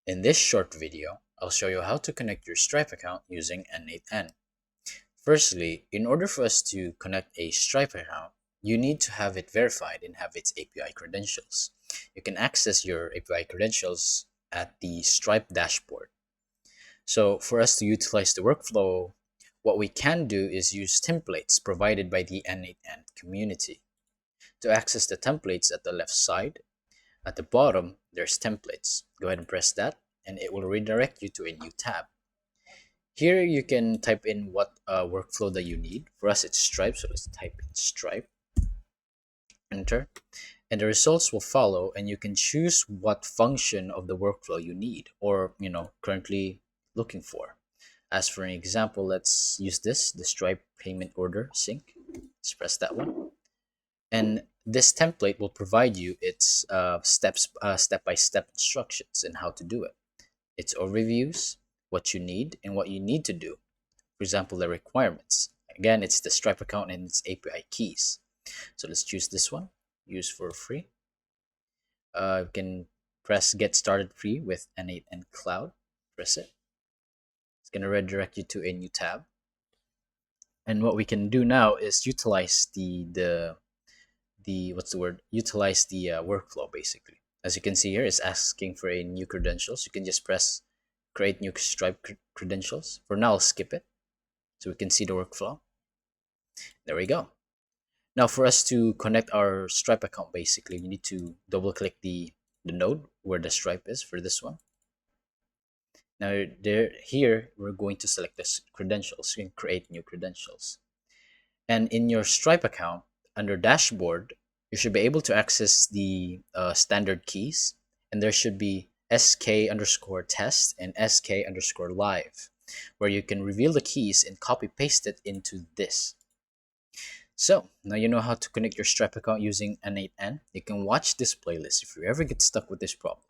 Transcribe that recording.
In this short video, I'll show you how to connect your Stripe account using N8N. Firstly, in order for us to connect a Stripe account, you need to have it verified and have its API credentials. You can access your API credentials at the Stripe dashboard. So for us to utilize the workflow, what we can do is use templates provided by the N8N community. To access the templates at the left side, at the bottom, there's templates. Go ahead and press that, and it will redirect you to a new tab. Here you can type in what workflow that you need. For us, it's Stripe, so let's type in Stripe, enter, and the results will follow, and you can choose what function of the workflow you need or currently looking for. As for an example, let's use the Stripe payment order sync. Let's press that one. And this template will provide you its step-by-step instructions and how to do it. Its overviews, what you need, and what you need to do. For example, the requirements. Again, it's the Stripe account and its API keys. So let's choose this one, use for free. You can press get started free with N8N Cloud. Press it. It's going to redirect you to a new tab. And what we can do now is utilize utilize the workflow basically. As you can see here, it's asking for a new credentials. You can just press create new Stripe credentials. For now, I'll skip it so we can see the workflow. There we go. Now for us to connect our Stripe account, basically we need to double click the node where the Stripe is for this one. Now here we're going to select this credentials. You can create new credentials, and in your Stripe account under dashboard, you should be able to access the standard keys, and there should be sk_test and sk_live, where you can reveal the keys and copy paste it into this. So now you know how to connect your Stripe account using N8N. You can watch this playlist if you ever get stuck with this problem.